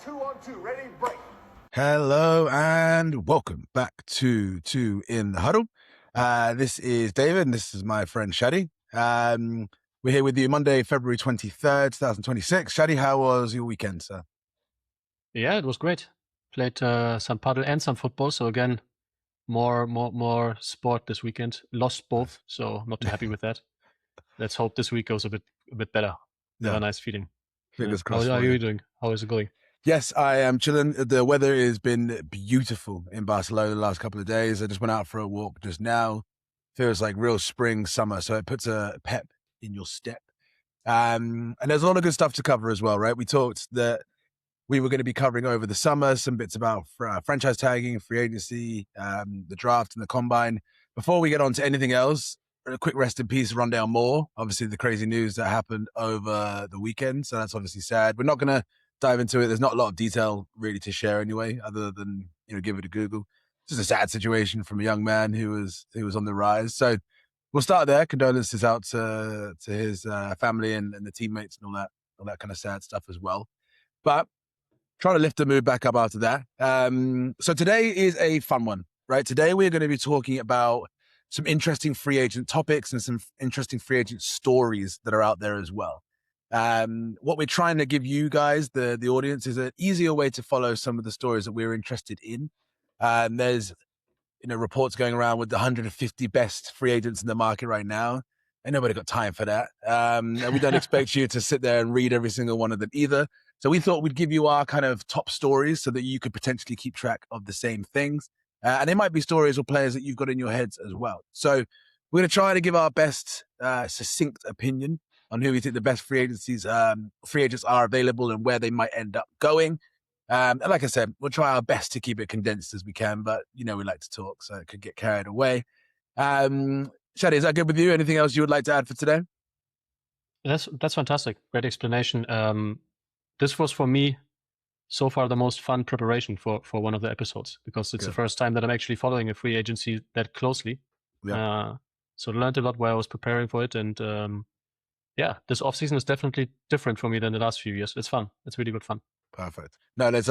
2-on-2, ready, break. Hello and welcome back to Two in the Huddle. This is David and this is my friend Shadi. We're here with you Monday, February 23rd, 2026. Shadi, how was your weekend, sir? Yeah, it was great. Played some paddle and some football. So again, more sport this weekend. Lost both, so not too happy with that. Let's hope this week goes a bit better. Have a nice feeling. Fingers crossed. How are you doing? How is it going? Yes, I am chilling. The weather has been beautiful in Barcelona the last couple of days. I just went out for a walk just now. Feels like real spring, summer. So it puts a pep in your step. And there's a lot of good stuff to cover as well, right? We talked that we were going to be covering over the summer some bits about franchise tagging, free agency, the draft and the combine. Before we get on to anything else, a quick rest in peace, Rondale Moore. Obviously, the crazy news that happened over the weekend. So that's obviously sad. We're not going to dive into it. There's not a lot of detail really to share anyway, other than, give it a Google. It's just a sad situation from a young man who was on the rise. So we'll start there. Condolences out to his family and the teammates and all that kind of sad stuff as well. But trying to lift the mood back up after that. So today is a fun one, right? Today we're going to be talking about some interesting free agent topics and some interesting free agent stories that are out there as well. What we're trying to give you guys, the audience, is an easier way to follow some of the stories that we're interested in. There's, reports going around with the 150 best free agents in the market right now. And nobody got time for that. And we don't expect you to sit there and read every single one of them either. So we thought we'd give you our kind of top stories so that you could potentially keep track of the same things. And it might be stories or players that you've got in your heads as well. So we're going to try to give our best succinct opinion on who we think the best free agents are available and where they might end up going. And like I said, we'll try our best to keep it condensed as we can, but we like to talk, so it could get carried away. Shadi, is that good with you? Anything else you would like to add for today? That's fantastic. Great explanation. This was for me so far the most fun preparation for one of the episodes, because it's the first time that I'm actually following a free agency that closely. Yeah. So I learned a lot while I was preparing for it. And this offseason is definitely different for me than the last few years. It's fun. It's really good fun. Perfect. No, there's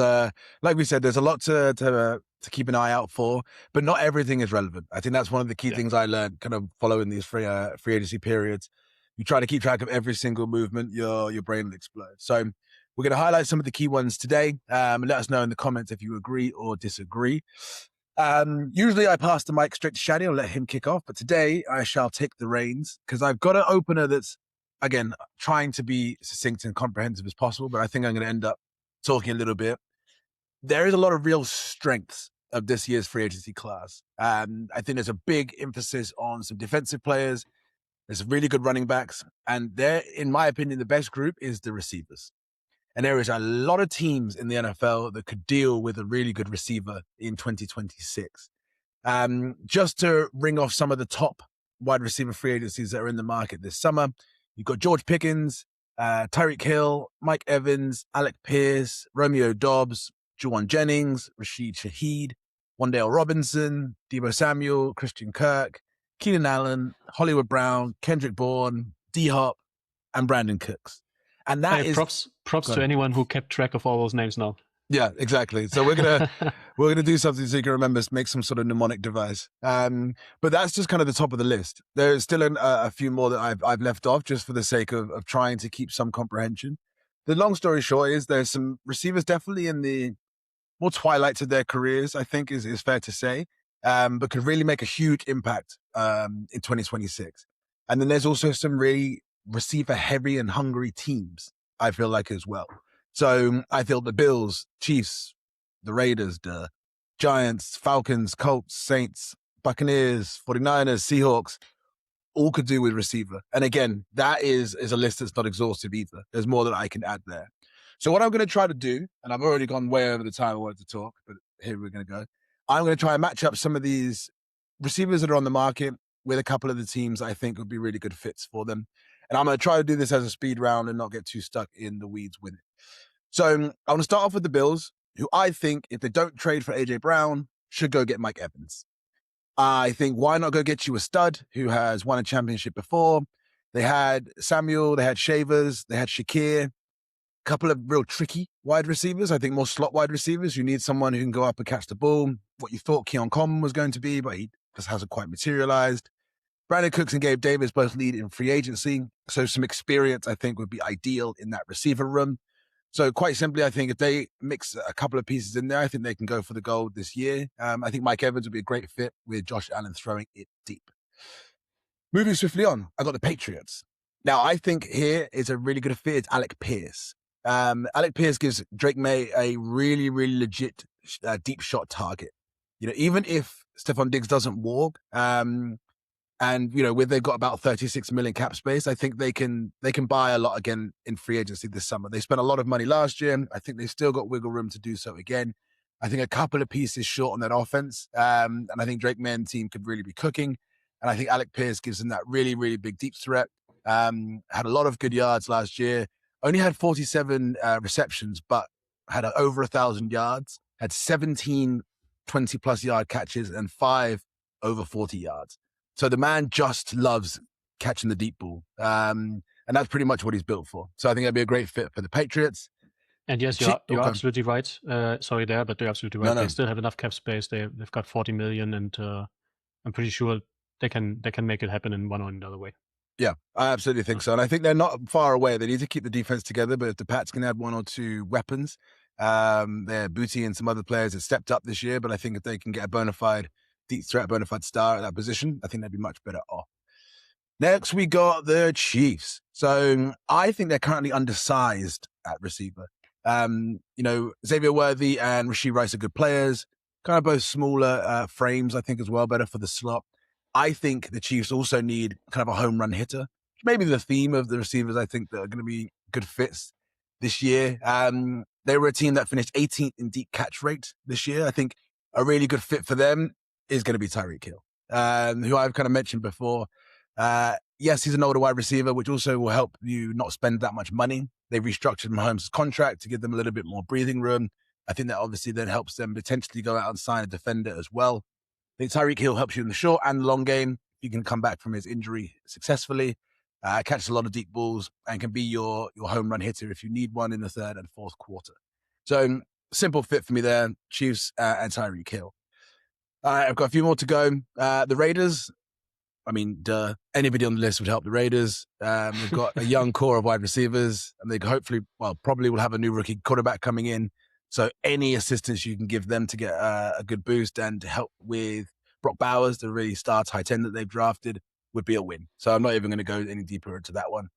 like we said, there's a lot to keep an eye out for, but not everything is relevant. I think that's one of the key things I learned kind of following these free agency periods. You try to keep track of every single movement, your brain will explode. So we're going to highlight some of the key ones today. And let us know in the comments if you agree or disagree. Usually I pass the mic straight to Shadi and let him kick off, but today I shall take the reins because I've got an opener that's, again, trying to be succinct and comprehensive as possible, but I think I'm going to end up talking a little bit. There is a lot of real strengths of this year's free agency class. I think there's a big emphasis on some defensive players. There's some really good running backs. And there, in my opinion, the best group is the receivers. And there is a lot of teams in the NFL that could deal with a really good receiver in 2026. Just to ring off some of the top wide receiver free agencies that are in the market this summer, you've got George Pickens, Tyreek Hill, Mike Evans, Alec Pierce, Romeo Dobbs, Juwan Jennings, Rashid Shaheed, Wan'Dale Robinson, Deebo Samuel, Christian Kirk, Keenan Allen, Hollywood Brown, Kendrick Bourne, D-Hop, and Brandon Cooks. And that is props to anyone who kept track of all those names now. Yeah, exactly. So we're gonna do something so you can remember, make some sort of mnemonic device. But that's just kind of the top of the list. There's still a few more that I've left off just for the sake of trying to keep some comprehension. The long story short is there's some receivers definitely in the more twilights of their careers, I think is fair to say, but could really make a huge impact in 2026. And then there's also some really receiver heavy and hungry teams, I feel like, as well. So I feel the Bills, Chiefs, the Raiders, the Giants, Falcons, Colts, Saints, Buccaneers, 49ers, Seahawks, all could do with receiver. And again, that is a list that's not exhaustive either. There's more that I can add there. So what I'm going to try to do, and I've already gone way over the time I wanted to talk, but here we're going to go. I'm going to try and match up some of these receivers that are on the market with a couple of the teams I think would be really good fits for them. And I'm going to try to do this as a speed round and not get too stuck in the weeds with it. So I want to start off with the Bills, who I think, if they don't trade for A.J. Brown, should go get Mike Evans. I think, why not go get you a stud who has won a championship before? They had Samuel, they had Shavers, they had Shakir. couple of real tricky wide receivers. I think more slot wide receivers. You need someone who can go up and catch the ball. What you thought Keon Common was going to be, but he just hasn't quite materialized. Brandon Cooks and Gabe Davis both lead in free agency. So some experience, I think, would be ideal in that receiver room. So quite simply, I think if they mix a couple of pieces in there, I think they can go for the gold this year. I think Mike Evans would be a great fit with Josh Allen throwing it deep. Moving swiftly on, I got the Patriots. Now, I think here is a really good fit. It's Alec Pierce. Alec Pierce gives Drake May a really, really legit deep shot target. Even if Stephon Diggs doesn't walk, and they've got about 36 million cap space, I think they can buy a lot again in free agency this summer. They spent a lot of money last year. I think they've still got wiggle room to do so again. I think a couple of pieces short on that offense, and I think Drake May and team could really be cooking. And I think Alec Pierce gives them that really, really big deep threat. Had a lot of good yards last year. Only had 47 receptions, but had over 1,000 yards. Had 17 20-plus yard catches and 5 over 40 yards. So the man just loves catching the deep ball. And that's pretty much what he's built for. So I think that'd be a great fit for the Patriots. And yes, you're absolutely right. Sorry there, but you're absolutely right. No. They still have enough cap space. They've got 40 million, and I'm pretty sure they can make it happen in one or another way. Yeah, I absolutely think so. And I think they're not far away. They need to keep the defense together, but if the Pats can add one or two weapons, they're Booty and some other players have stepped up this year, but I think if they can get a bona fide deep threat, bona fide star at that position, I think they'd be much better off. Next, we got the Chiefs. So I think they're currently undersized at receiver. Xavier Worthy and Rashee Rice are good players, kind of both smaller frames, I think, as well, better for the slot. I think the Chiefs also need kind of a home run hitter. Maybe the theme of the receivers, I think, that are going to be good fits this year. They were a team that finished 18th in deep catch rate this year. I think a really good fit for them is going to be Tyreek Hill, who I've kind of mentioned before. Yes, he's an older wide receiver, which also will help you not spend that much money. They restructured Mahomes' contract to give them a little bit more breathing room. I think that obviously then helps them potentially go out and sign a defender as well. I think Tyreek Hill helps you in the short and the long game. He can come back from his injury successfully, catches a lot of deep balls, and can be your home run hitter if you need one in the third and fourth quarter. So simple fit for me there, Chiefs and Tyreek Hill. I've got a few more to go. The Raiders, anybody on the list would help the Raiders. We've got a young core of wide receivers, and they probably will have a new rookie quarterback coming in. So any assistance you can give them to get a good boost and to help with Brock Bowers, the really star tight end that they've drafted, would be a win. So I'm not even going to go any deeper into that one.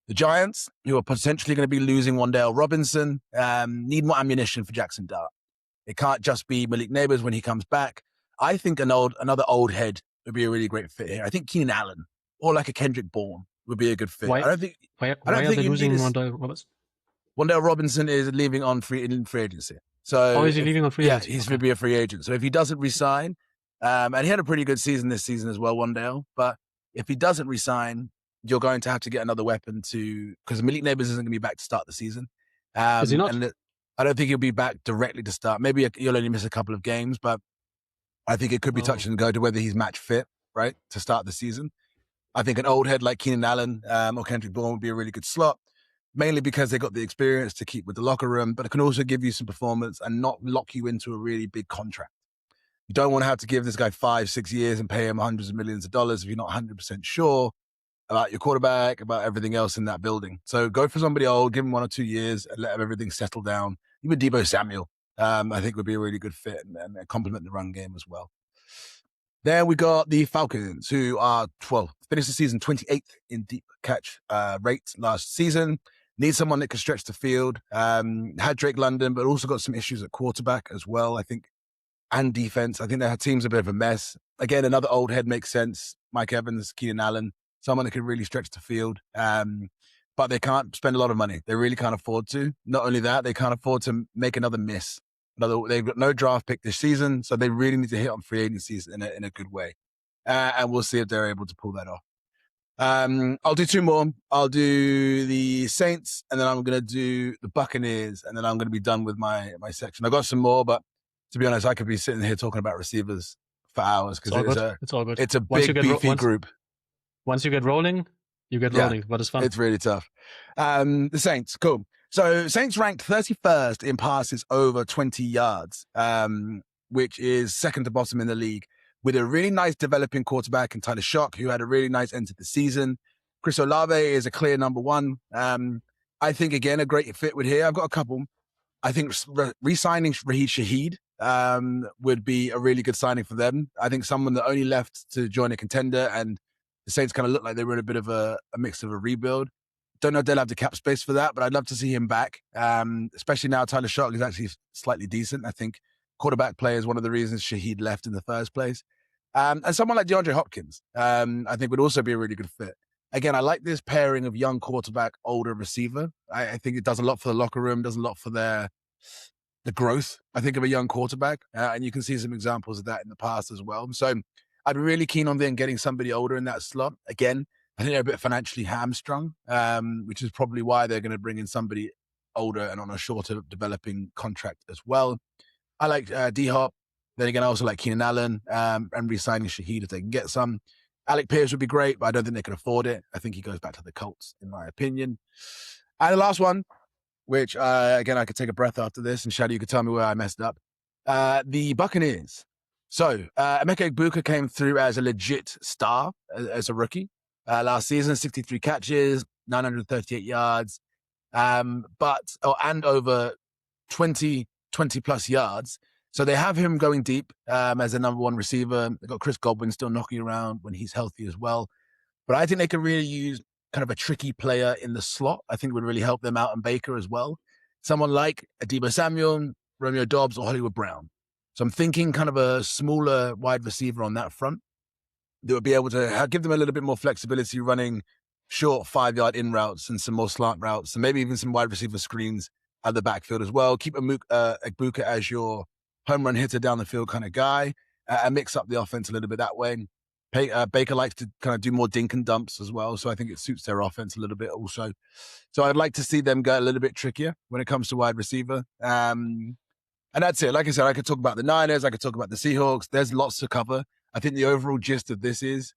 The Giants, who are potentially going to be losing Wan'Dale Robinson, need more ammunition for Jackson Dart. It can't just be Malik Neighbors when he comes back. I think another old head would be a really great fit here. I think Keenan Allen or like a Kendrick Bourne would be a good fit. Why are they losing Wan'Dale Robinson? Wan'Dale Robinson is leaving on free agency. So is he leaving on free agency? Yeah, he's going to be a free agent. So if he doesn't resign, and he had a pretty good season this season as well, Wan'Dale, but if he doesn't resign, you're going to have to get another weapon because Malik Neighbors isn't going to be back to start the season. Is he not? And I don't think he'll be back directly to start. Maybe you'll only miss a couple of games, but I think it could be touch and go to whether he's match fit, right, to start the season. I think an old head like Keenan Allen or Kendrick Bourne would be a really good slot, mainly because they got the experience to keep with the locker room, but it can also give you some performance and not lock you into a really big contract. You don't want to have to give this guy 5-6 years and pay him hundreds of millions of dollars if you're not 100% sure about your quarterback, about everything else in that building. So go for somebody old, give him 1 or 2 years and let everything settle down. Even Deebo Samuel, I think would be a really good fit and complement the run game as well. Then we got the Falcons, who are finished the season 28th in deep catch rate last season. Need someone that can stretch the field. Had Drake London, but also got some issues at quarterback as well, I think, and defense. I think their team's a bit of a mess. Again, another old head makes sense. Mike Evans, Keenan Allen, someone that can really stretch the field. But they can't spend a lot of money. They really can't afford to. Not only that, they can't afford to make another miss. They've got no draft pick this season, so they really need to hit on free agencies in a good way. And we'll see if they're able to pull that off. I'll do 2 more. I'll do the Saints, and then I'm going to do the Buccaneers, and then I'm going to be done with my section. I've got some more, but to be honest, I could be sitting here talking about receivers for hours because it's all good. It's a big, beefy group. Once you get rolling, you get rolling, but it's fun. It's really tough. The Saints, cool. So Saints ranked 31st in passes over 20 yards, which is second to bottom in the league, with a really nice developing quarterback in Tyler Shock, who had a really nice end to the season. Chris Olave is a clear number one. I think, again, a great fit with here. I've got a couple. I think re-signing Raheed Shaheed would be a really good signing for them. I think someone that only left to join a contender, and the Saints kind of look like they were in a bit of a mix of a rebuild. Don't know if they'll have the cap space for that, but I'd love to see him back, especially now Tyler Shock is actually slightly decent. I think quarterback play is one of the reasons Shaheed left in the first place. And someone like DeAndre Hopkins, I think would also be a really good fit. Again, I like this pairing of young quarterback, older receiver. I think it does a lot for the locker room, does a lot for the growth, I think, of a young quarterback. And you can see some examples of that in the past as well. So I'd be really keen on them getting somebody older in that slot. Again, I think they're a bit financially hamstrung, which is probably why they're going to bring in somebody older and on a shorter developing contract as well. I like D-Hop. Then again, I also like Keenan Allen and re-signing Shaheed if they can get some. Alec Pierce would be great, but I don't think they can afford it. I think he goes back to the Colts, in my opinion. And the last one, which, again, I could take a breath after this, and Shadi, you could tell me where I messed up. The Buccaneers. So, Emeka Egbuka came through as a legit star as a rookie. Last season, 63 catches, 938 yards, and over 20 plus yards. So they have him going deep as a number one receiver. They've got Chris Godwin still knocking around when he's healthy as well. But I think they can really use kind of a tricky player in the slot. I think would really help them out, and Baker as well. Someone like Adebo Samuel, Romeo Doubs, or Hollywood Brown. So I'm thinking kind of a smaller wide receiver on that front that would be able to give them a little bit more flexibility running short 5-yard in routes and some more slant routes, and maybe even some wide receiver screens at the backfield as well. Keep Egbuka as your home run hitter down the field kind of guy, and mix up the offense a little bit that way. Baker likes to kind of do more dink and dumps as well, so I think it suits their offense a little bit also. So I'd like to see them go a little bit trickier when it comes to wide receiver. And that's it. Like I said, I could talk about the Niners, I could talk about the Seahawks. There's lots to cover. I think the overall gist of this is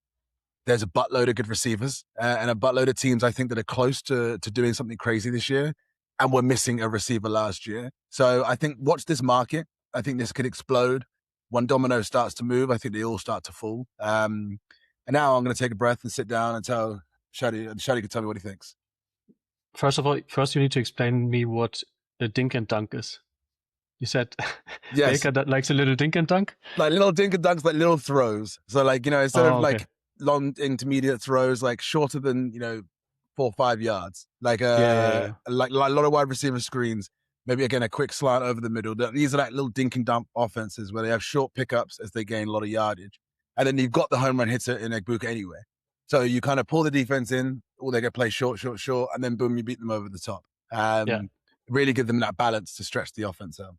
there's a buttload of good receivers and a buttload of teams, I think, that are close to doing something crazy this year, and we're missing a receiver last year. So I think watch this market. I think this could explode. When domino starts to move, I think they all start to fall. And now I'm going to take a breath and sit down and tell Shadi can tell me what he thinks. First of all, you need to explain me what a dink and dunk is. You said yes. Baker that likes a little dink and dunk? Like little dink and dunks, like little throws. So like, instead of like long intermediate throws, like shorter than, 4 or 5 yards. Like like a lot of wide receiver screens. Maybe, again, a quick slant over the middle. These are like little dink and dump offenses where they have short pickups as they gain a lot of yardage. And then you've got the home run hitter in Egbuka anyway. So you kind of pull the defense in, or they get play short, and then boom, you beat them over the top. Really give them that balance to stretch the offense out.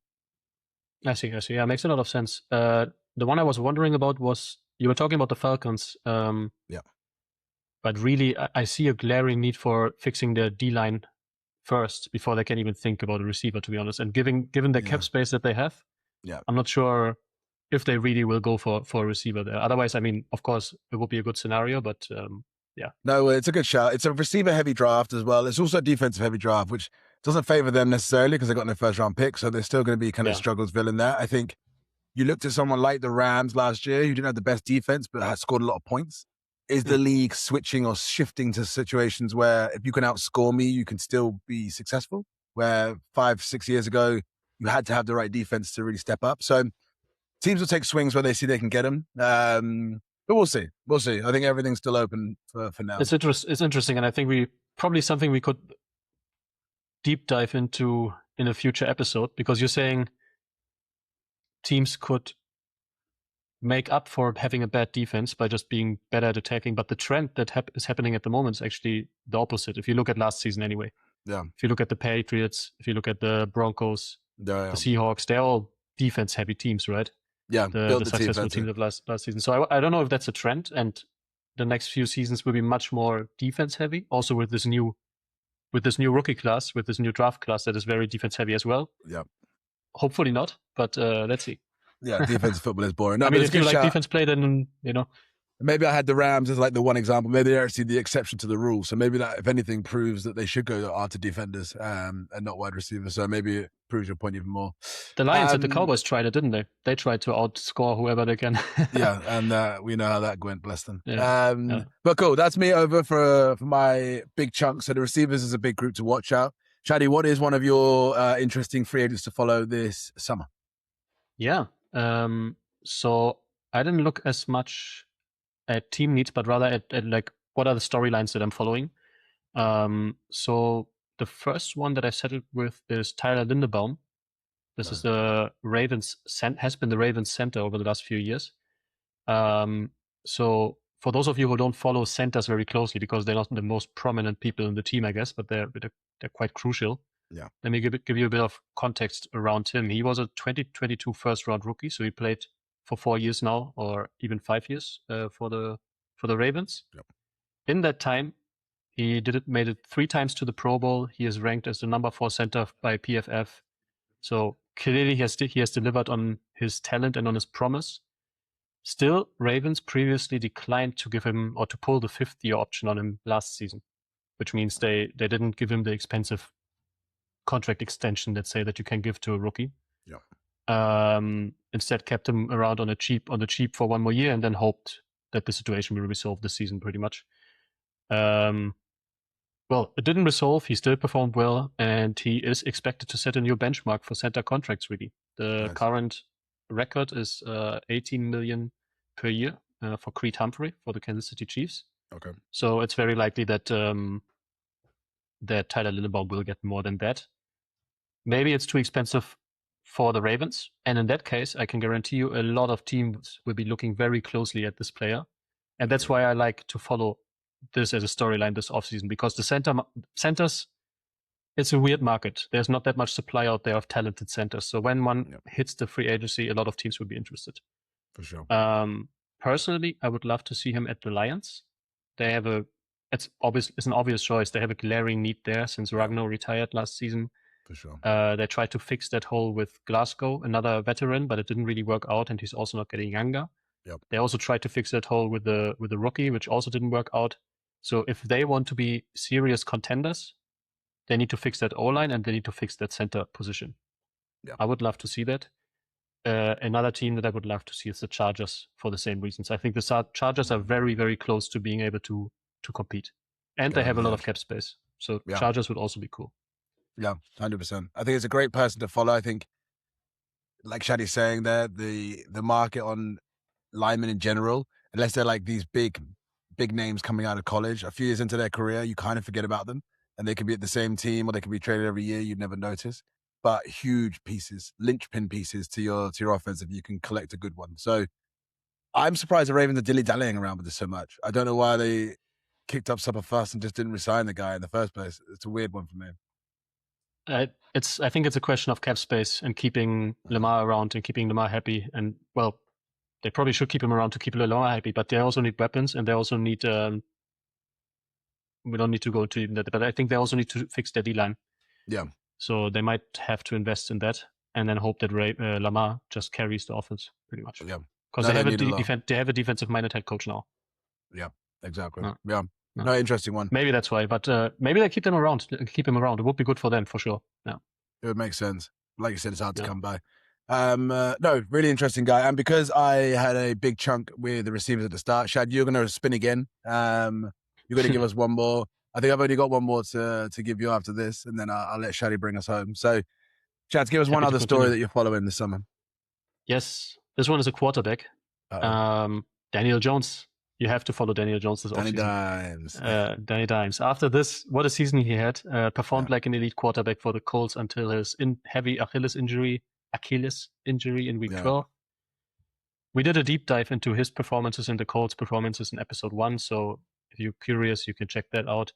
I see. Yeah, makes a lot of sense. The one I was wondering about was, you were talking about the Falcons. Yeah. But really, I see a glaring need for fixing the D-line first before they can even think about a receiver, to be honest. And given the cap space that they have, I'm not sure if they really will go for a receiver there. Otherwise, I mean, of course, it would be a good scenario, but yeah. No, it's a good shout. It's a receiver-heavy draft as well. It's also a defensive-heavy draft, which doesn't favor them necessarily because they got no first-round pick, so they're still going to be kind of Strugglesville in that. I think you looked at someone like the Rams last year who didn't have the best defense but had scored a lot of points. Is the league switching or shifting to situations where if you can outscore me, you can still be successful? Where 5-6 years ago, you had to have the right defense to really step up. So teams will take swings where they see they can get them. But we'll see. I think everything's still open for now. It's interesting, and I think probably something we could deep dive into in a future episode, because you're saying teams could make up for having a bad defense by just being better at attacking. But the trend that is happening at the moment is actually the opposite. If you look at last season anyway. Yeah. If you look at the Patriots, if you look at the Broncos, the Seahawks, they're all defense-heavy teams, right? Yeah. The successful teams of last season. So I don't know if that's a trend, and the next few seasons will be much more defense-heavy. Also with this new rookie class, with this new draft class that is very defense-heavy as well. Yeah. Hopefully not, but let's see. Yeah, defensive football is boring. No, I mean, if you like defense play, then, Maybe I had the Rams as like the one example. Maybe they're actually the exception to the rule. So maybe that, if anything, proves that they should go after defenders and not wide receivers. So maybe it proves your point even more. The Lions and the Cowboys tried it, didn't they? They tried to outscore whoever they can. Yeah, and we know how that went, bless them. Yeah. But cool, that's me over for my big chunk. So the receivers is a big group to watch out. Shadi, what is one of your interesting free agents to follow this summer? Yeah, so I didn't look as much at team needs, but rather at like what are the storylines that I'm following. So the first one that I settled with is Tyler Linderbaum. This is the Ravens has been the Ravens center over the last few years. So for those of you who don't follow centers very closely, because they're not the most prominent people in the team, I guess, but they're quite crucial. Yeah. Let me give you a bit of context around him. He was a 2022 first round rookie, so he played for 4 years now, or even 5 years for the Ravens. Yep. In that time, he made it 3 times to the Pro Bowl. He is ranked as the number 4 center by PFF. So clearly he has delivered on his talent and on his promise. Still, Ravens previously declined to give him or to pull the 5th-year option on him last season, which means they didn't give him the expensive contract extension, let's say, that you can give to a rookie. Yeah. Instead, kept him around on the cheap for 1 more year, and then hoped that the situation will resolve this season, pretty much. Well, it didn't resolve. He still performed well, and he is expected to set a new benchmark for center contracts. Really, the current record is $18 million per year for Creed Humphrey for the Kansas City Chiefs. Okay. So it's very likely that that Tyler Linderbaum will get more than that. Maybe it's too expensive for the Ravens. And in that case, I can guarantee you a lot of teams will be looking very closely at this player. And that's why I like to follow this as a storyline this offseason, because the centers, it's a weird market. There's not that much supply out there of talented centers. So when one hits the free agency, a lot of teams will be interested. For sure. Personally, I would love to see him at the Lions. They have it's an obvious choice. They have a glaring need there since Ragnow retired last season. For sure. They tried to fix that hole with Glasgow, another veteran, but it didn't really work out, and he's also not getting younger. Yep. They also tried to fix that hole with the rookie, which also didn't work out. So if they want to be serious contenders, they need to fix that O-line and they need to fix that center position. Yep. I would love to see that. Another team that I would love to see is the Chargers for the same reasons. I think the Chargers are very, very close to being able to compete. And they have a lot of cap space. So Chargers would also be cool. Yeah, 100%. I think it's a great person to follow. I think, like Shadi's saying there, the market on linemen in general, unless they're like these big names coming out of college, a few years into their career, you kind of forget about them. And they could be at the same team or they could be traded every year. You'd never notice. But huge pieces, linchpin pieces to your offense if you can collect a good one. So I'm surprised the Ravens are dilly-dallying around with this so much. I don't know why they kicked up supper fuss and just didn't resign the guy in the first place. It's a weird one for me. I think it's a question of cap space and keeping Lamar around and keeping Lamar happy. And well, they probably should keep him around to keep Lamar happy, but they also need weapons and they also need. We don't need to go into that, but I think they also need to fix their D-line. Yeah. So they might have to invest in that and then hope that Lamar just carries the offense pretty much. Yeah. Because they have a defensive-minded head coach now. Yeah, exactly. No. Yeah. No, interesting one. Maybe that's why, but maybe they keep him around. It would be good for them for sure. Yeah, it would make sense. Like you said, it's hard to come by. No, really interesting guy. And because I had a big chunk with the receivers at the start, Shad, you're going to spin again. You're going to give us one more. I think I've only got one more to give you after this, and then I'll let Shadi bring us home. So, Shad, give us one other story that you're following this summer. Yes, this one is a quarterback. Daniel Jones. You have to follow Daniel Jones this offseason. Danny Dimes. After this, what a season he had. Performed like an elite quarterback for the Colts until his heavy Achilles injury in week 12. We did a deep dive into his performances and the Colts' performances in episode 1. So if you're curious, you can check that out.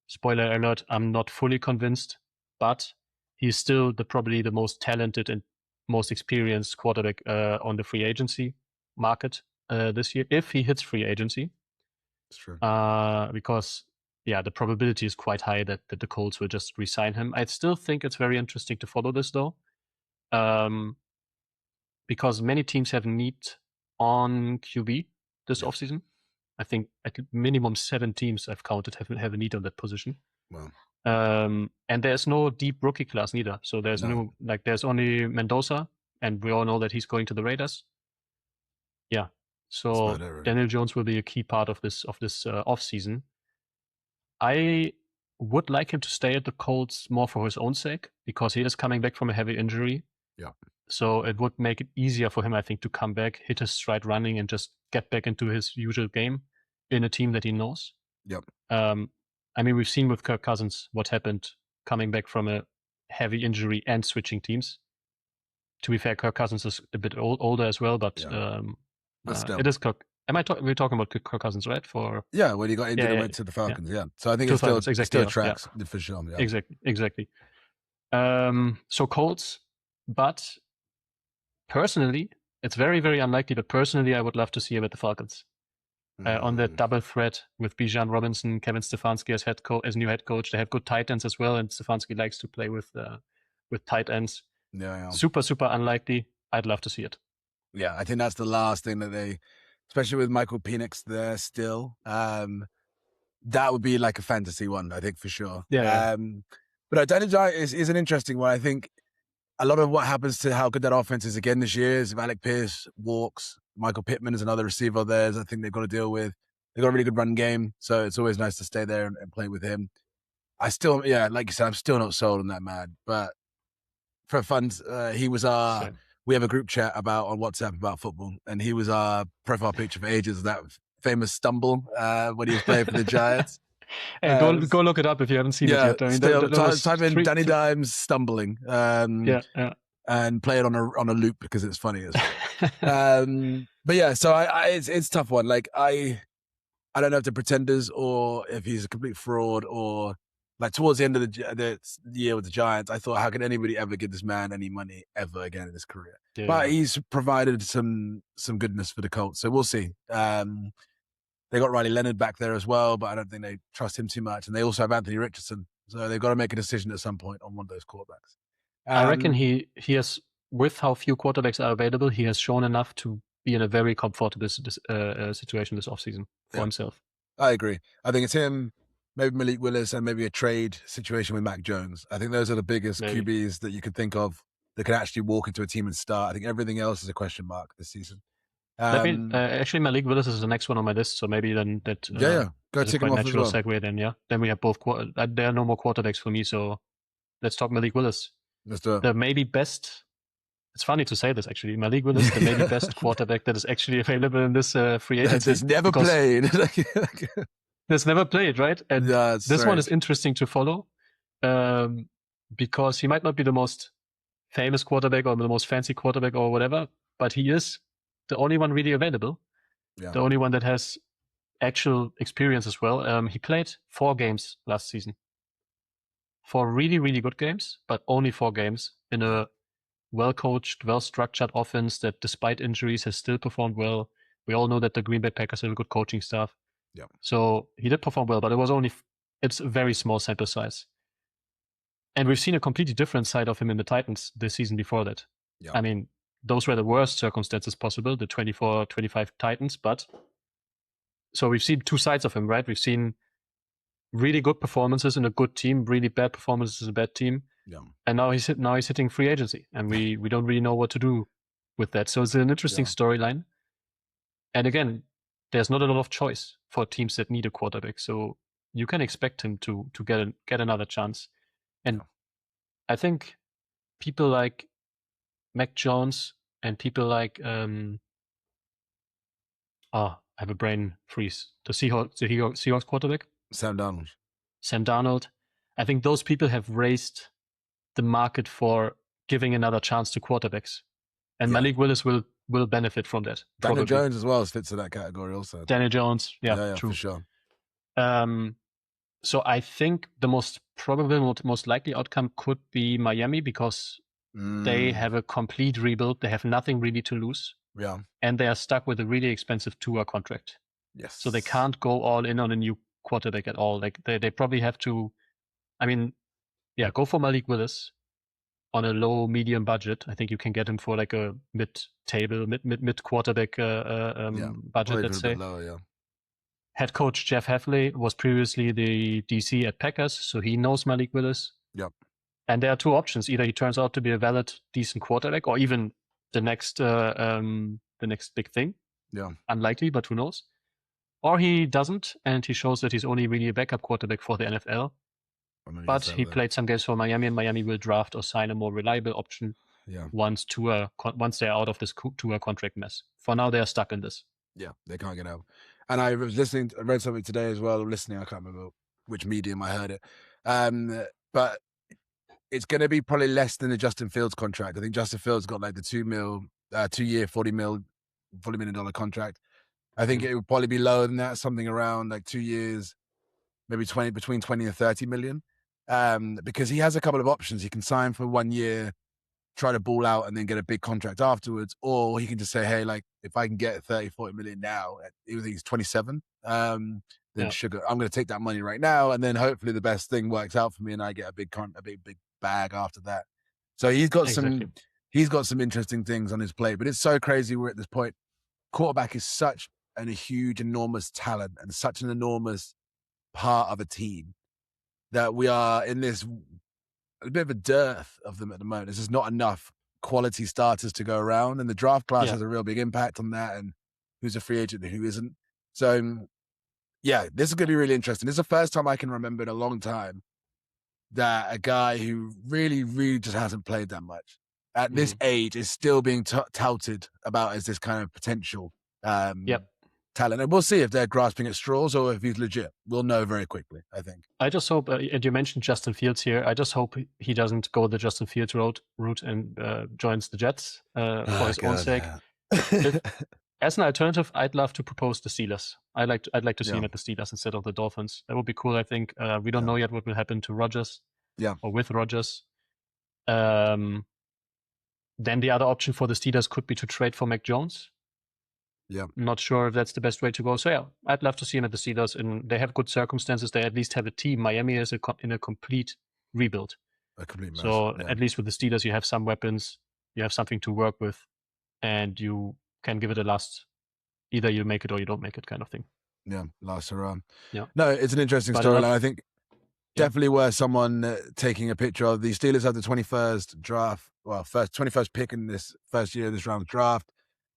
Spoiler alert, I'm not fully convinced, but he's still probably the most talented and most experienced quarterback on the free agency market this year, if he hits free agency. That's true. Because, the probability is quite high that the Colts will just re-sign him. I still think it's very interesting to follow this, though, because many teams have need on QB. this offseason. I think at minimum 7 teams I've counted have a need on that position. Wow. And there's no deep rookie class neither. So there's there's only Mendoza, and we all know that he's going to the Raiders. Yeah. So Daniel Jones will be a key part of this offseason. I would like him to stay at the Colts more for his own sake, because he is coming back from a heavy injury. Yeah. So it would make it easier for him, I think, to come back, hit his stride running, and just get back into his usual game in a team that he knows. Yep. I mean, we've seen with Kirk Cousins what happened coming back from a heavy injury and switching teams. To be fair, Kirk Cousins is a bit older as well, but it is Kirk. We're talking about Kirk Cousins, right? When he got injured and went to the Falcons. Yeah. So I think it still tracks for sure. Yeah. Exactly. So Colts, but personally, it's very, very unlikely. But personally, I would love to see him at the Falcons. On the double threat with Bijan Robinson, Kevin Stefanski as new head coach. They have good tight ends as well, and Stefanski likes to play with tight ends. Yeah. Super, super unlikely. I'd love to see it. Yeah, I think that's the last thing that they, especially with Michael Penix there still, that would be like a fantasy one, I think, for sure. Yeah. But Daniel Jones is an interesting one. I think a lot of what happens to how good that offense is again this year is if Alec Pierce walks. Michael Pittman is another receiver of theirs I think they've got to deal with. They've got a really good run game, so it's always nice to stay there and play with him. I still, like you said, I'm still not sold on that man. But for fun, he was we have a group chat on WhatsApp about football, and he was our profile picture for ages, that famous stumble when he was playing for the Giants. Hey, go look it up if you haven't seen it yet. I mean, type in Danny Dimes stumbling. And play it on a loop because it's funny as well. But yeah, so it's a tough one. Like I don't know if the Pretenders or if he's a complete fraud, or like towards the end of the year with the Giants, I thought, how can anybody ever give this man any money ever again in his career? Yeah. But he's provided some goodness for the Colts, so we'll see. They got Riley Leonard back there as well, but I don't think they trust him too much. And they also have Anthony Richardson, so they've got to make a decision at some point on one of those quarterbacks. I reckon he has, with how few quarterbacks are available, he has shown enough to be in a very comfortable situation this offseason for himself. I agree. I think it's him, maybe Malik Willis, and maybe a trade situation with Mac Jones. I think those are the biggest QBs that you could think of that can actually walk into a team and start. I think everything else is a question mark this season. Actually, Malik Willis is the next one on my list, so maybe then that go take him off natural as well. segue. Then we have both. There are no more quarterbacks for me, so let's talk Malik Willis. Let's do it. The maybe best. It's funny to say this, actually. Malik Willis, the maybe best quarterback that is actually available in this free agency. That's never played. That's never played, right? And this one is interesting to follow because he might not be the most famous quarterback or the most fancy quarterback or whatever, but he is the only one really available. Yeah. The only one that has actual experience as well. He played 4 games last season. 4 really, really good games, but only 4 games in a well-coached, well-structured offense that, despite injuries, has still performed well. We all know that the Green Bay Packers have a good coaching staff. Yeah. So he did perform well, but it's a very small sample size. And we've seen a completely different side of him in the Titans this season before that. Yeah. I mean, those were the worst circumstances possible, the 24-25 Titans. But so we've seen 2 sides of him, right? We've seen really good performances in a good team, really bad performances in a bad team. Yeah. And now he's hitting free agency, and we don't really know what to do with that. So it's an interesting storyline. And again, there's not a lot of choice for teams that need a quarterback. So you can expect him to get another chance. And I think people like Mac Jones and people like I have a brain freeze. The Seahawks quarterback? Sam Darnold. I think those people have raised the market for giving another chance to quarterbacks. And Malik Willis will benefit from that. Daniel Jones as well fits in that category also. Daniel Jones, true. For sure. So I think the most probable, most likely outcome could be Miami, because they have a complete rebuild. They have nothing really to lose. Yeah. And they are stuck with a really expensive Tua contract. Yes. So they can't go all in on a new quarterback at all. Like they probably have to, go for Malik Willis. on a low medium budget. I think you can get him for like a mid quarterback budget, Probably a let's little bit say. lower, yeah. Head coach Jeff Hafley was previously the DC at Packers, so he knows Malik Willis. Yep. And there are two options: either he turns out to be a valid, decent quarterback, or even the next big thing. Yeah. Unlikely, but who knows? Or he doesn't, and he shows that he's only really a backup quarterback for the NFL. But he played some games for Miami, and Miami will draft or sign a more reliable option once they're out of this Tua contract mess. For now, they are stuck in this. Yeah, they can't get out. And I read something today as well, I can't remember which medium I heard it. But it's going to be probably less than the Justin Fields contract. I think Justin Fields got like the 2-year, $40 million contract. I think it would probably be lower than that, something around like 2 years, maybe between 20 and 30 million. Because he has a couple of options. He can sign for 1 year, try to ball out and then get a big contract afterwards, or he can just say, hey, like if I can get 30-40 million now, even though he's 27, then sugar, I'm going to take that money right now, and then hopefully the best thing works out for me and I get a big bag after that. So he's got some interesting things on his plate, but it's so crazy we're at this point. Quarterback is such a huge, enormous talent and such an enormous part of a team that we are in this a bit of a dearth of them at the moment. There's just not enough quality starters to go around, and the draft class has a real big impact on that and who's a free agent and who isn't. So yeah, this is going to be really interesting. This is the first time I can remember in a long time that a guy who really, really just hasn't played that much at this age is still being touted about as this kind of potential talent. And we'll see if they're grasping at straws or if he's legit. We'll know very quickly, I think. I just hope, and you mentioned Justin Fields here, I just hope he doesn't go the Justin Fields route and joins the Jets for his own sake. As an alternative, I'd love to propose the Steelers. I'd like to see him at the Steelers instead of the Dolphins. That would be cool, I think. We don't know yet what will happen to Rodgers. Or with Rodgers. Then the other option for the Steelers could be to trade for Mac Jones. Not sure if that's the best way to go. So I'd love to see him at the Steelers, and they have good circumstances. They at least have a team. Miami is in a complete rebuild. A complete mess. So at least with the Steelers, you have some weapons, you have something to work with, and you can give it a last. Either you make it or you don't make it, kind of thing. Yeah, last around. Yeah. No, it's an interesting storyline. I think definitely worth someone taking a picture of. The Steelers have the 21st pick in this first year of this round draft.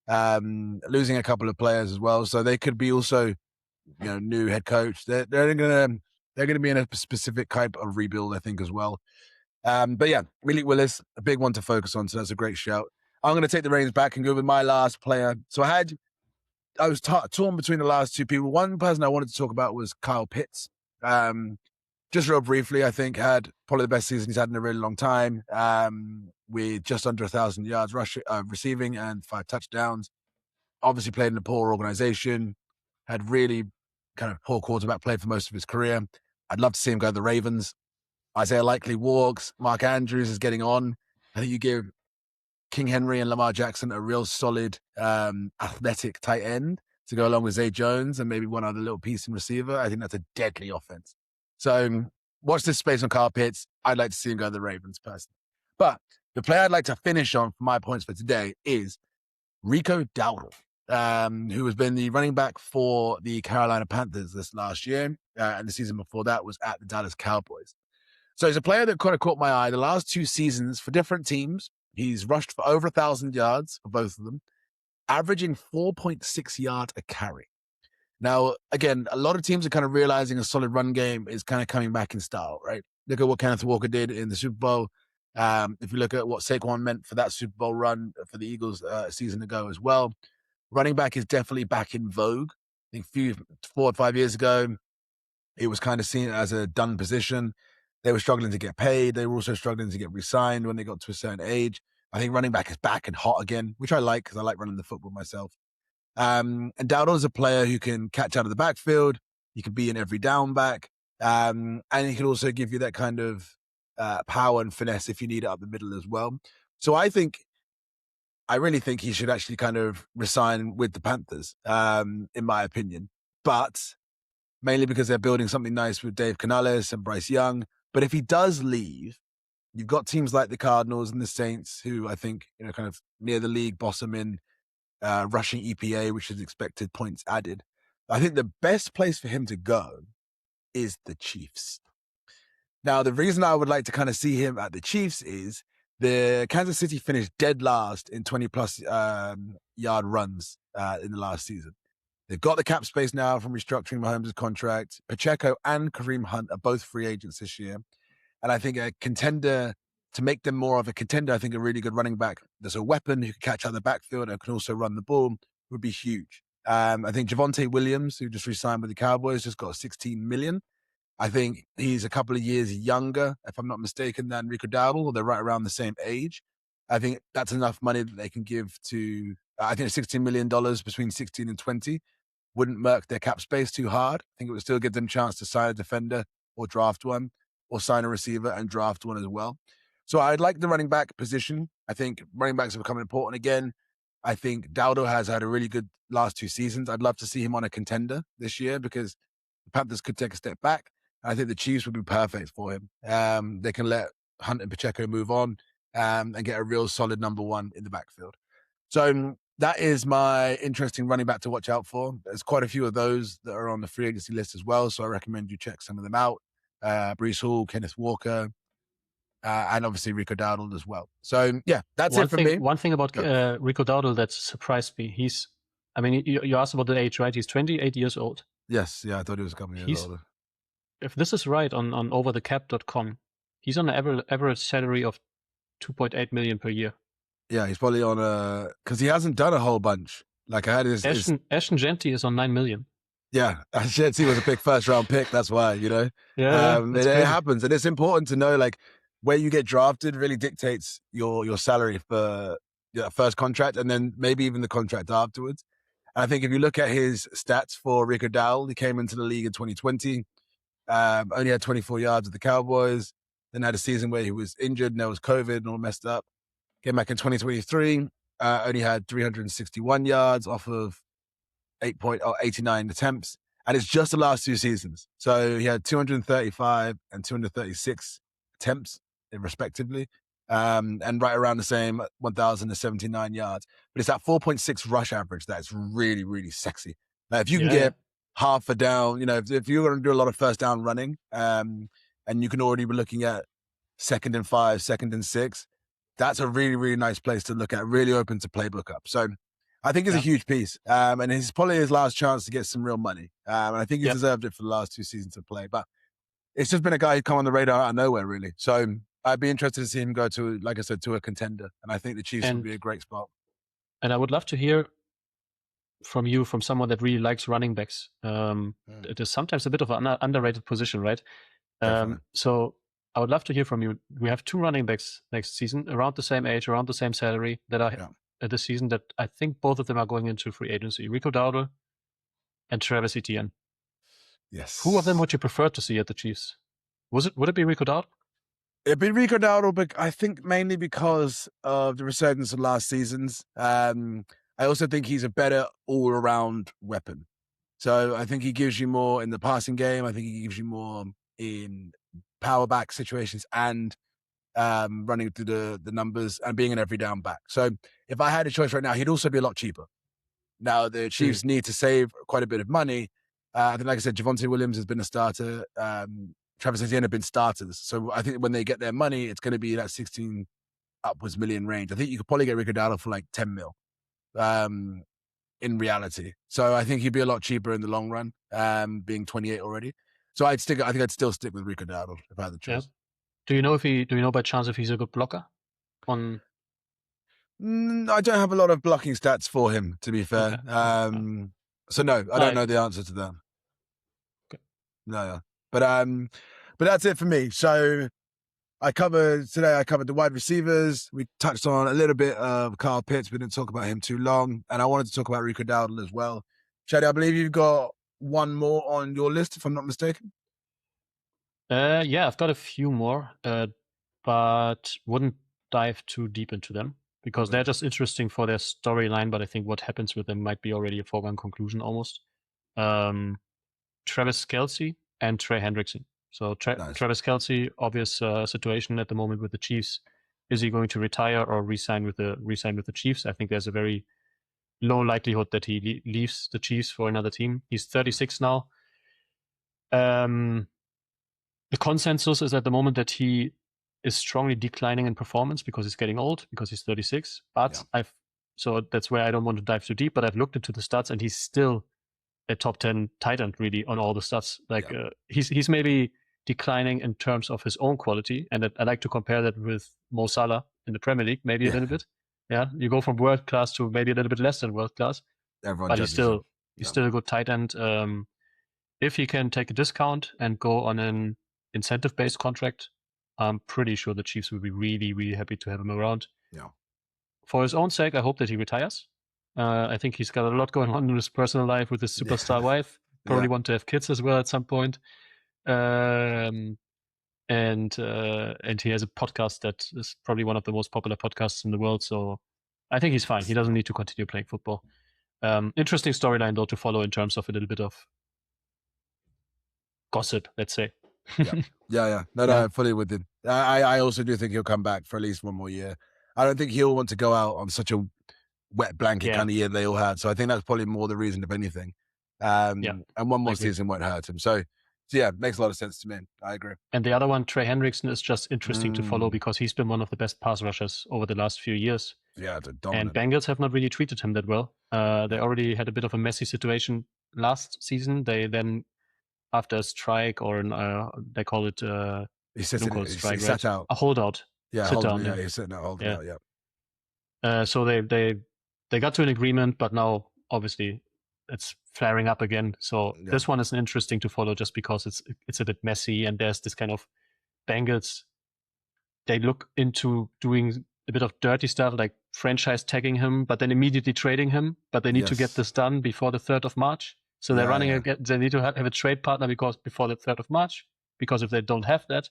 Losing a couple of players as well, so they could be also, new head coach. They're gonna be in a specific type of rebuild, I think, as well. But yeah, Malik Willis, a big one to focus on. So that's a great shout. I'm going to take the reins back and go with my last player. So I was torn between the last two people. One person I wanted to talk about was Kyle Pitts. Just real briefly, I think had probably the best season he's had in a really long time, with just under 1,000 yards receiving and 5 touchdowns. Obviously played in a poor organization, had really kind of poor quarterback play for most of his career. I'd love to see him go to the Ravens. Isaiah Likely walks. Mark Andrews is getting on. I think you give King Henry and Lamar Jackson a real solid, athletic tight end to go along with Zay Jones and maybe one other little piece in receiver. I think that's a deadly offense. So watch this space on Kyle Pitts. I'd like to see him go to the Ravens personally. But the player I'd like to finish on for my points for today is Rico Dowdle, who has been the running back for the Carolina Panthers this last year. And the season before that was at the Dallas Cowboys. So he's a player that kind of caught my eye. The last 2 seasons for different teams, he's rushed for over 1,000 yards for both of them, averaging 4.6 yards a carry. Now, again, a lot of teams are kind of realizing a solid run game is kind of coming back in style, right? Look at what Kenneth Walker did in the Super Bowl. If you look at what Saquon meant for that Super Bowl run for the Eagles a season ago as well, running back is definitely back in vogue. I think 4 or 5 years ago, it was kind of seen as a done position. They were struggling to get paid. They were also struggling to get re-signed when they got to a certain age. I think running back is back and hot again, which I like because I like running the football myself. And Dowdle is a player who can catch out of the backfield. He can be an every down back. And he can also give you that kind of power and finesse if you need it up the middle as well. So I really think he should actually kind of resign with the Panthers, in my opinion. But mainly because they're building something nice with Dave Canales and Bryce Young. But if he does leave, you've got teams like the Cardinals and the Saints, who I think, kind of near the league bottom in rushing EPA, which is expected points added. I think the best place for him to go is the Chiefs. Now, the reason I would like to kind of see him at the Chiefs is the Kansas City finished dead last in 20-plus yard runs in the last season. They've got the cap space now from restructuring Mahomes' contract. Pacheco and Kareem Hunt are both free agents this year. And I think a contender, to make them more of a contender, I think a really good running back there's a weapon who can catch out the backfield and can also run the ball would be huge. I think Javonte Williams, who just re-signed with the Cowboys, just got $16 million. I think he's a couple of years younger, if I'm not mistaken, than Rico Dowdle. They're right around the same age. I think that's enough money that they can give to, I think $16 million between 16 and 20 wouldn't murk their cap space too hard. I think it would still give them a chance to sign a defender or draft one, or sign a receiver and draft one as well. So I'd like the running back position. I think running backs are becoming important again. I think Dowdle has had a really good last 2 seasons. I'd love to see him on a contender this year because the Panthers could take a step back. I think the Chiefs would be perfect for him. They can let Hunt and Pacheco move on and get a real solid number one in the backfield. So that is my interesting running back to watch out for. There's quite a few of those that are on the free agency list as well. So I recommend you check some of them out. Breece Hall, Kenneth Walker, and obviously Rico Dowdle as well. So yeah, that's it for me. One thing about Rico Dowdle that surprised me, you asked about the age, right? He's 28 years old. Yes, yeah, I thought he was a couple of years older. If this is right on overthecap.com, he's on an average salary of $2.8 million per year. Yeah, he's probably on because he hasn't done a whole bunch. Like I had Ashton Jeanty is on $9 million. Yeah, Jeanty was a big first round pick. That's why, Yeah, it happens, and it's important to know like where you get drafted really dictates your salary for your first contract, and then maybe even the contract afterwards. And I think if you look at his stats for Rico Dowdle, he came into the league in 2020. Only had 24 yards with the Cowboys. Then had a season where he was injured and there was COVID and all messed up. Came back in 2023. Only had 361 yards off of 89 attempts. And it's just the last 2 seasons. So he had 235 and 236 attempts, respectively. And right around the same 1,079 yards. But it's that 4.6 rush average that's really, really sexy. Now, if you can get half a down, if you're going to do a lot of first down running, and you can already be looking at 2nd and 5, 2nd and 6, that's a really, really nice place to look at, really open to playbook up. So I think it's a huge piece. And it's probably his last chance to get some real money. And I think he deserved it for the last 2 seasons of play. But it's just been a guy who come on the radar out of nowhere, really. So I'd be interested to see him go to, like I said, to a contender. And I think the Chiefs would be a great spot. And I would love to hear from you, from someone that really likes running backs. It is sometimes a bit of an underrated position, right? So I would love to hear from you. We have 2 running backs next season, around the same age, around the same salary, that are this season, that I think both of them are going into free agency. Rico Dowdle and Travis Etienne. Yes. Who of them would you prefer to see at the Chiefs? Would it be Rico Dowdle? It'd be Rico Dowdle, but I think mainly because of the resurgence of last season's. I also think he's a better all-around weapon. So I think he gives you more in the passing game. I think he gives you more in power back situations and running through the numbers and being an every down back. So if I had a choice right now, he'd also be a lot cheaper. Now, the Chiefs need to save quite a bit of money. I think, like I said, Javonte Williams has been a starter. Travis Etienne have been starters. So I think when they get their money, it's going to be that 16 upwards million range. I think you could probably get Rico Dowdle for like 10 mil in reality. So I think he'd be a lot cheaper in the long run, being 28 already. So I think I'd still stick with Rico Dowdle if I had the choice. Yeah. Do you know by chance if he's a good blocker? I don't have a lot of blocking stats for him, to be fair. Okay. So no, I don't know the answer to that. Okay. No. But that's it for me. So I covered the wide receivers. We touched on a little bit of Kyle Pitts. We didn't talk about him too long. And I wanted to talk about Rico Dowdle as well. Shadi, I believe you've got one more on your list, if I'm not mistaken. Yeah, I've got a few more, but wouldn't dive too deep into them because they're just interesting for their storyline. But I think what happens with them might be already a foregone conclusion almost. Travis Kelce and Trey Hendrickson. So Nice. Travis Kelce, obvious situation at the moment with the Chiefs. Is he going to retire or resign with the Chiefs? I think there's a very low likelihood that he leaves the Chiefs for another team. He's 36 now. The consensus is at the moment that he is strongly declining in performance because he's getting old, because he's 36. But so that's where I don't want to dive too deep, but I've looked into the stats and he's still a top 10 tight end really on all the stats. Like he's maybe declining in terms of his own quality. And I like to compare that with Mo Salah in the Premier League, maybe a little bit. Yeah. You go from world class to maybe a little bit less than world class. Everyone but he's still a good tight end. If he can take a discount and go on an incentive-based contract, I'm pretty sure the Chiefs will be really, really happy to have him around. Yeah. For his own sake, I hope that he retires. I think he's got a lot going on in his personal life with his superstar wife. Probably want to have kids as well at some point. And he has a podcast that is probably one of the most popular podcasts in the world. So I think he's fine. He doesn't need to continue playing football. Interesting storyline though to follow in terms of a little bit of gossip, let's say. No, I'm fully with him. I also do think he'll come back for at least one more year. I don't think he'll want to go out on such a wet blanket kind of year they all had. So I think that's probably more the reason, if anything. And one more season won't hurt him. So yeah, makes a lot of sense to me. I agree. And the other one, Trey Hendrickson, is just interesting to follow because he's been one of the best pass rushers over the last few years. Yeah, it's a dominant. And Bengals have not really treated him that well. They already had a bit of a messy situation last season. They then, after a strike or they call it he sat out. A holdout. Yeah, sit down. Yeah, he's sitting out, holding out. Yeah. So they got to an agreement, but now obviously it's flaring up again. So this one is interesting to follow just because it's a bit messy and there's this kind of Bengals. They look into doing a bit of dirty stuff like franchise tagging him, but then immediately trading him. But they need to get this done before the 3rd of March. So they're running. They need to have a trade partner before the 3rd of March. Because if they don't have that,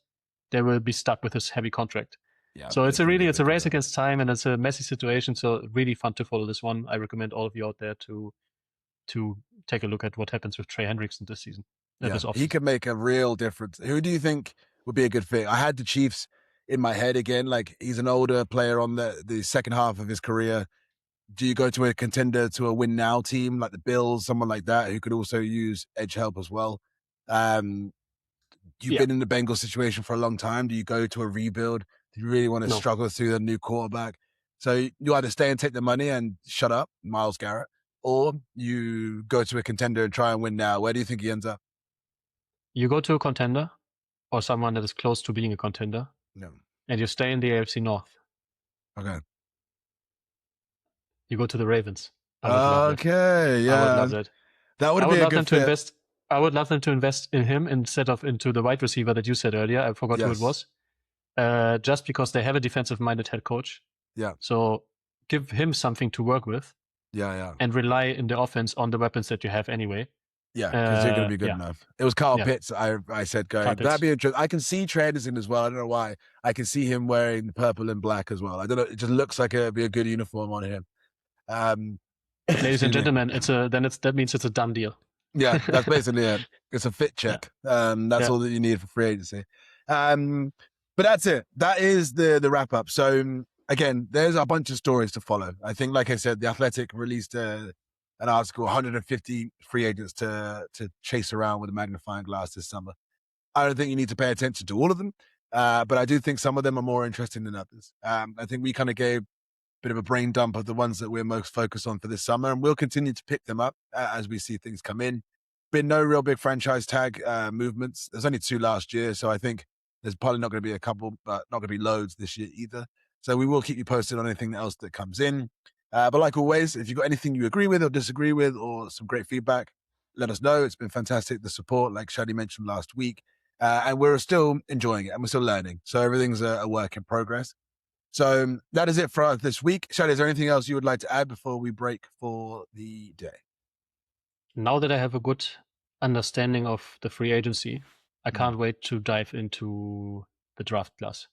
they will be stuck with this heavy contract. Yeah, so it's a race against time and it's a messy situation. So really fun to follow this one. I recommend all of you out there to take a look at what happens with Trey Hendrickson this season. He could make a real difference. Who do you think would be a good fit? I had the Chiefs in my head again. Like he's an older player on the second half of his career. Do you go to a contender to a win now team like the Bills, someone like that who could also use edge help as well? You've been in the Bengals situation for a long time. Do you go to a rebuild? Do you really want to struggle through the new quarterback? So you either stay and take the money and shut up, Myles Garrett, or you go to a contender and try and win now. Where do you think he ends up? You go to a contender or someone that is close to being a contender. No. And you stay in the AFC North. Okay. You go to the Ravens. Okay, yeah. I would love that. That would be a good fit. I would love them to invest in him instead of into the wide receiver that you said earlier. I forgot who it was. Just because they have a defensive-minded head coach. Yeah. So give him something to work with. Yeah. And rely in the offense on the weapons that you have anyway. Yeah, because they're going to be good enough. It was Kyle Pitts. I said going. That'd be interesting. I can see Trey Hendrickson as well. I don't know why. I can see him wearing the purple and black as well. I don't know. It just looks like it'd be a good uniform on him. Ladies and gentlemen, that means it's a done deal. Yeah, that's basically it. It's a fit check. That's all that you need for free agency. But that's it. That is the wrap up. So again, there's a bunch of stories to follow. I think, like I said, The Athletic released an article, 150 free agents to chase around with a magnifying glass this summer. I don't think you need to pay attention to all of them, but I do think some of them are more interesting than others. I think we kind of gave a bit of a brain dump of the ones that we're most focused on for this summer, and we'll continue to pick them up as we see things come in. Been no real big franchise tag movements. There's only 2 last year, so I think there's probably not going to be a couple, but not going to be loads this year either. So we will keep you posted on anything else that comes in. But like always, if you've got anything you agree with or disagree with or some great feedback, let us know. It's been fantastic, the support, like Shadi mentioned last week. And we're still enjoying it and we're still learning. So everything's a work in progress. So that is it for us this week. Shadi, is there anything else you would like to add before we break for the day? Now that I have a good understanding of the free agency, I can't wait to dive into the draft class.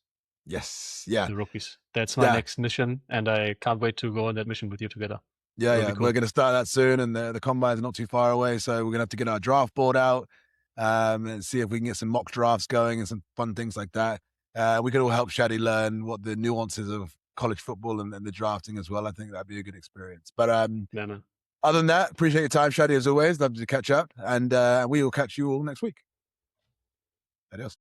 Yes. Yeah. The rookies. That's my next mission. And I can't wait to go on that mission with you together. Yeah. Cool. We're going to start that soon. And the combines are not too far away. So we're going to have to get our draft board out. and see if we can get some mock drafts going and some fun things like that. We could all help Shadi learn what the nuances of college football and the drafting as well. I think that'd be a good experience. But Yeah, man. other than that, appreciate your time, Shadi, as always. Love to catch up, and we will catch you all next week. Adios.